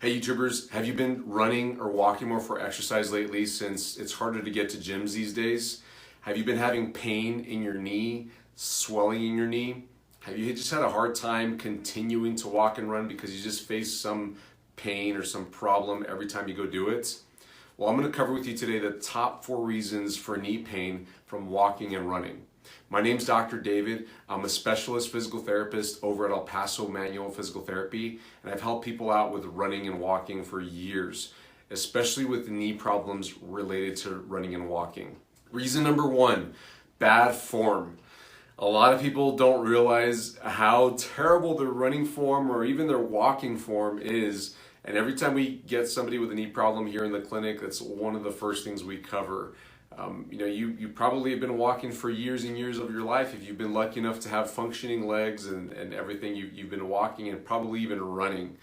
Hey YouTubers, have you been running or walking more for exercise lately since it's harder to get to gyms these days? Have you been having pain in your knee, swelling in your knee? Have you just had a hard time continuing to walk and run because you just face some pain or some problem every time you go do it? Well, I'm going to cover with you today the top 4 reasons for knee pain from walking and running. My name's Dr. David. I'm a specialist physical therapist over at El Paso Manual Physical Therapy, and I've helped people out with running and walking for years, especially with knee problems related to running and walking. Reason number 1, bad form. A lot of people don't realize how terrible their running form or even their walking form is. And every time we get somebody with a knee problem here in the clinic, that's one of the first things we cover. You probably have been walking for years and years of your life. If you've been lucky enough to have functioning legs and everything, you've been walking and probably even running.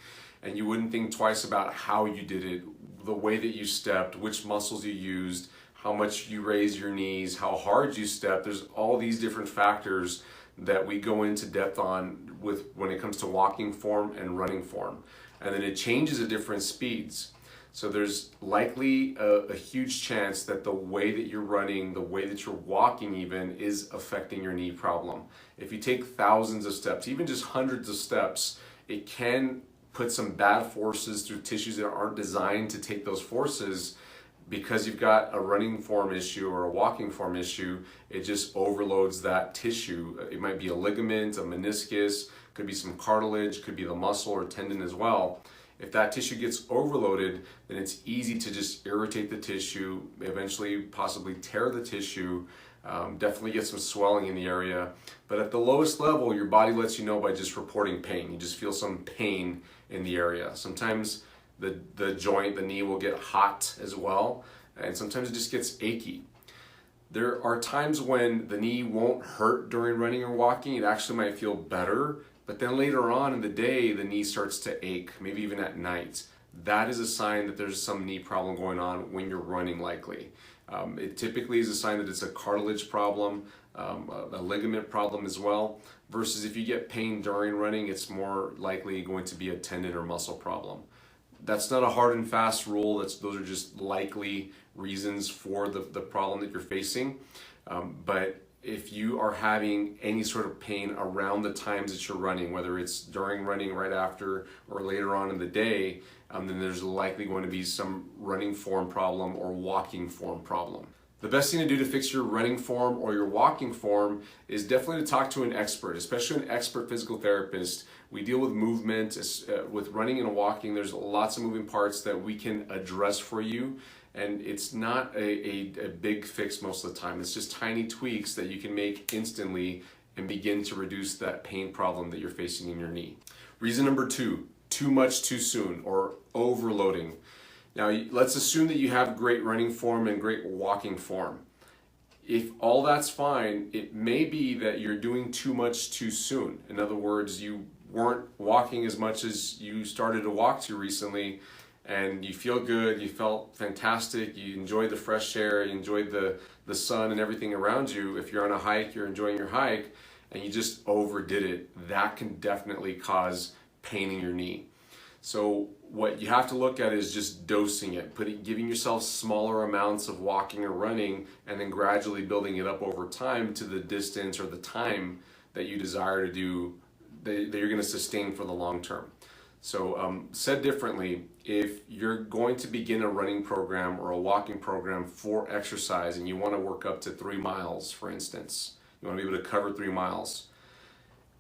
And you wouldn't think twice about how you did it, the way that you stepped, which muscles you used, how much you raised your knees, how hard you stepped. There's all these different factors that we go into depth on when it comes to walking form and running form. And then it changes at different speeds. So there's likely a huge chance that the way that you're running, the way that you're walking even, is affecting your knee problem. If you take thousands of steps, even just hundreds of steps, it can put some bad forces through tissues that aren't designed to take those forces. Because you've got a running form issue or a walking form issue, it just overloads that tissue. It might be a ligament, a meniscus, could be some cartilage, could be the muscle or tendon as well. If that tissue gets overloaded, then it's easy to just irritate the tissue, eventually possibly tear the tissue, definitely get some swelling in the area. But at the lowest level, your body lets you know by just reporting pain. You just feel some pain in the area. Sometimes the joint, the knee will get hot as well, and sometimes it just gets achy. There are times when the knee won't hurt during running or walking. It actually might feel better, but then later on in the day, the knee starts to ache, maybe even at night. That is a sign that there's some knee problem going on when you're running likely. It typically is a sign that it's a cartilage problem, a ligament problem as well, versus if you get pain during running, it's more likely going to be a tendon or muscle problem. That's not a hard and fast rule. Those are just likely reasons for the problem that you're facing. But if you are having any sort of pain around the times that you're running, whether it's during running, right after, or later on in the day, then there's likely going to be some running form problem or walking form problem. The best thing to do to fix your running form or your walking form is definitely to talk to an expert, especially an expert physical therapist. We deal with movement, with running and walking. There's lots of moving parts that we can address for you. And it's not a big fix most of the time. It's just tiny tweaks that you can make instantly and begin to reduce that pain problem that you're facing in your knee. Reason number 2, too much too soon or overloading. Now, let's assume that you have great running form and great walking form. If all that's fine, it may be that you're doing too much too soon. In other words, you weren't walking as much as you started to walk to recently, and you feel good, you felt fantastic, you enjoyed the fresh air, you enjoyed the sun and everything around you. If you're on a hike, you're enjoying your hike, and you just overdid it. That can definitely cause pain in your knee. So what you have to look at is just dosing it, giving yourself smaller amounts of walking or running, and then gradually building it up over time to the distance or the time that you desire to do, that you're going to sustain for the long term. So said differently, if you're going to begin a running program or a walking program for exercise and you want to work up to 3 miles, for instance, you want to be able to cover 3 miles,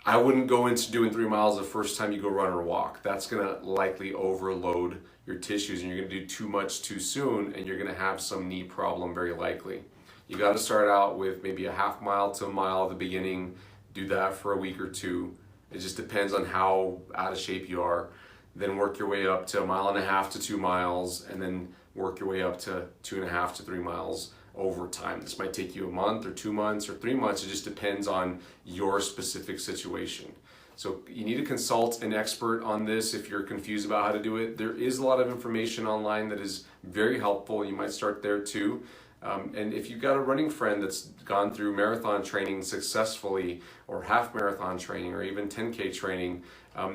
I wouldn't go into doing 3 miles the first time you go run or walk. That's going to likely overload your tissues and you're going to do too much too soon and you're going to have some knee problem very likely. You got to start out with maybe a half mile to a mile at the beginning, do that for a week or two. It just depends on how out of shape you are. Then work your way up to 1.5 miles to 2 miles and then work your way up to 2.5 to 3 miles over time. This might take you a month or 2 months or 3 months. It just depends on your specific situation. So you need to consult an expert on this if you're confused about how to do it. There is a lot of information online that is very helpful. You might start there too. And if you've got a running friend that's gone through marathon training successfully, or half marathon training, or even 10K training,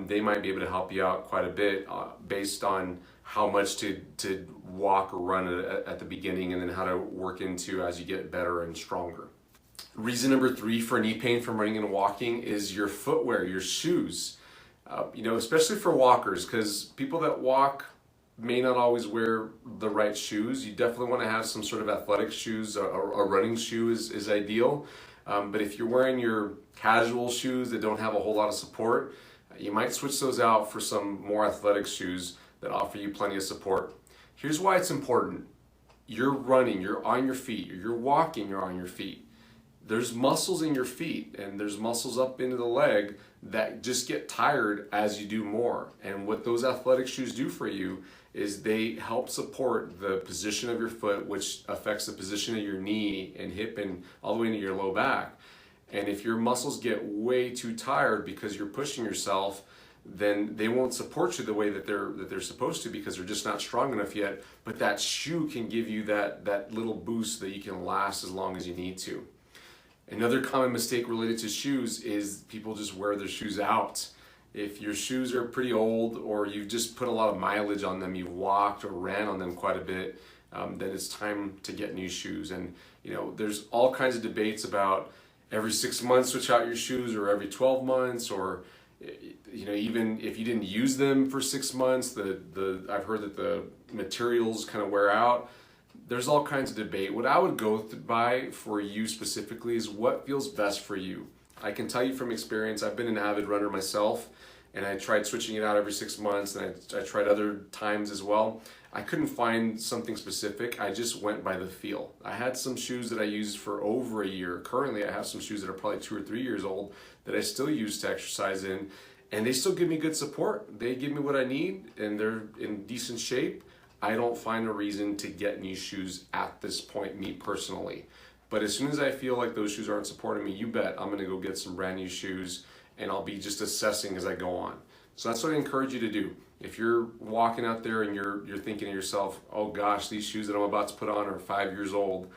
they might be able to help you out quite a bit based on how much to walk or run at the beginning, and then how to work into as you get better and stronger. Reason number 3 for knee pain from running and walking is your footwear, your shoes. Especially for walkers, because people that walk may not always wear the right shoes. You definitely want to have some sort of athletic shoes. A running shoe is ideal. But if you're wearing your casual shoes that don't have a whole lot of support, you might switch those out for some more athletic shoes that offer you plenty of support. Here's why it's important. You're running, you're on your feet. You're walking, you're on your feet. There's muscles in your feet and there's muscles up into the leg that just get tired as you do more. And what those athletic shoes do for you is they help support the position of your foot, which affects the position of your knee and hip and all the way into your low back. And if your muscles get way too tired because you're pushing yourself, then they won't support you the way that they're supposed to, because they're just not strong enough yet. But that shoe can give you that little boost that you can last as long as you need to. Another common mistake related to shoes is people just wear their shoes out. If your shoes are pretty old, or you've just put a lot of mileage on them, you've walked or ran on them quite a bit, then it's time to get new shoes. And there's all kinds of debates about every 6 months switch out your shoes, or every 12 months, or even if you didn't use them for 6 months, I've heard that the materials kind of wear out. There's all kinds of debate. What I would go by for you specifically is what feels best for you. I can tell you from experience, I've been an avid runner myself, and I tried switching it out every 6 months, and I tried other times as well. I couldn't find something specific. I just went by the feel. I had some shoes that I used for over a year. Currently, I have some shoes that are probably 2 or 3 years old that I still use to exercise in, and they still give me good support. They give me what I need, and they're in decent shape. I don't find a reason to get new shoes at this point, me personally. But as soon as I feel like those shoes aren't supporting me, you bet I'm gonna go get some brand new shoes, and I'll be just assessing as I go on. So that's what I encourage you to do. If you're walking out there and you're thinking to yourself, oh gosh, these shoes that I'm about to put on are 5 years old.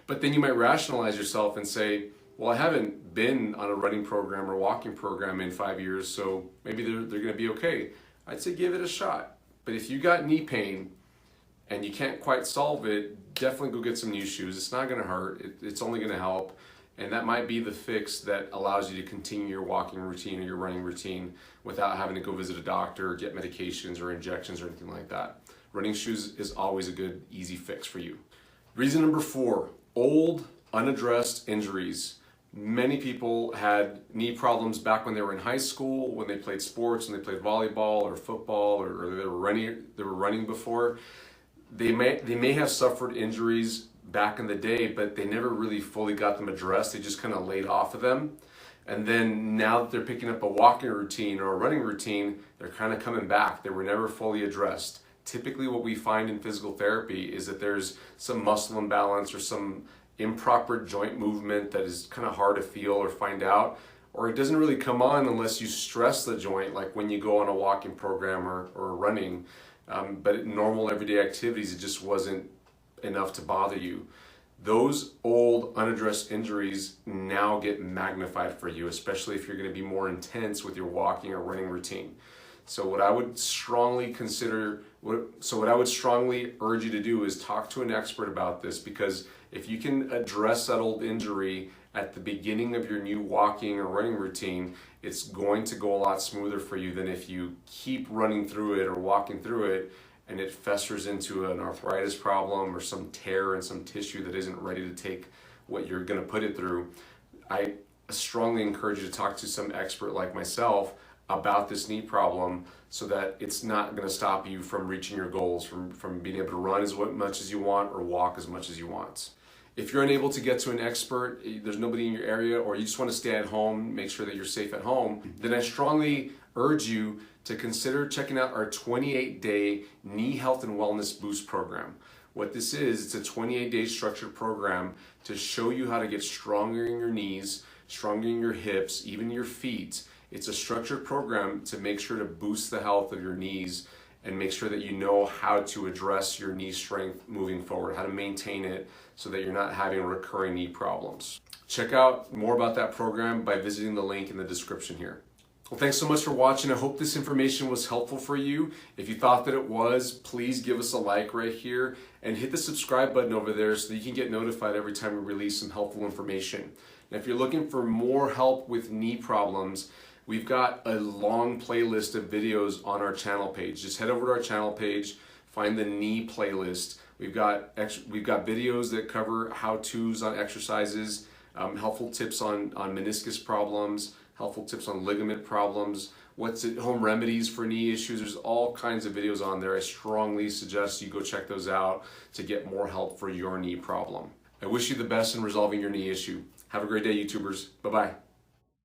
But then you might rationalize yourself and say, well, I haven't been on a running program or walking program in 5 years, so maybe they're gonna be okay. I'd say give it a shot. But if you got knee pain and you can't quite solve it, definitely go get some new shoes. It's not gonna hurt, it's only gonna help. And that might be the fix that allows you to continue your walking routine or your running routine without having to go visit a doctor or get medications or injections or anything like that. Running shoes is always a good, easy fix for you. Reason number 4, old, unaddressed injuries. Many people had knee problems back when they were in high school, when they played sports, when they played volleyball or football, or they were running before. They may have suffered injuries back in the day, but they never really fully got them addressed. They just kind of laid off of them. And then now that they're picking up a walking routine or a running routine, they're kind of coming back. They were never fully addressed. Typically what we find in physical therapy is that there's some muscle imbalance or some improper joint movement that is kind of hard to feel or find out, or it doesn't really come on unless you stress the joint, like when you go on a walking program or running. But in normal everyday activities, it just wasn't enough to bother you. Those old unaddressed injuries now get magnified for you, especially if you're going to be more intense with your walking or running routine. So what I would strongly urge you to do is talk to an expert about this, because if you can address that old injury at the beginning of your new walking or running routine, it's going to go a lot smoother for you than if you keep running through it or walking through it and it festers into an arthritis problem or some tear in some tissue that isn't ready to take what you're going to put it through. I strongly encourage you to talk to some expert like myself about this knee problem, so that it's not going to stop you from reaching your goals, from being able to run as much as you want or walk as much as you want. If you're unable to get to an expert, there's nobody in your area, or you just want to stay at home, make sure that you're safe at home, then I strongly urge you to consider checking out our 28-day Knee Health and Wellness Boost program. What this is, it's a 28-day structured program to show you how to get stronger in your knees, stronger in your hips, even your feet. It's a structured program to make sure to boost the health of your knees and make sure that you know how to address your knee strength moving forward, how to maintain it so that you're not having recurring knee problems. Check out more about that program by visiting the link in the description here. Well, thanks so much for watching. I hope this information was helpful for you. If you thought that it was, please give us a like right here and hit the subscribe button over there so that you can get notified every time we release some helpful information. And if you're looking for more help with knee problems, we've got a long playlist of videos on our channel page. Just head over to our channel page, find the knee playlist. We've got videos that cover how-tos on exercises, helpful tips on meniscus problems, helpful tips on ligament problems, home remedies for knee issues. There's all kinds of videos on there. I strongly suggest you go check those out to get more help for your knee problem. I wish you the best in resolving your knee issue. Have a great day, YouTubers. Bye-bye.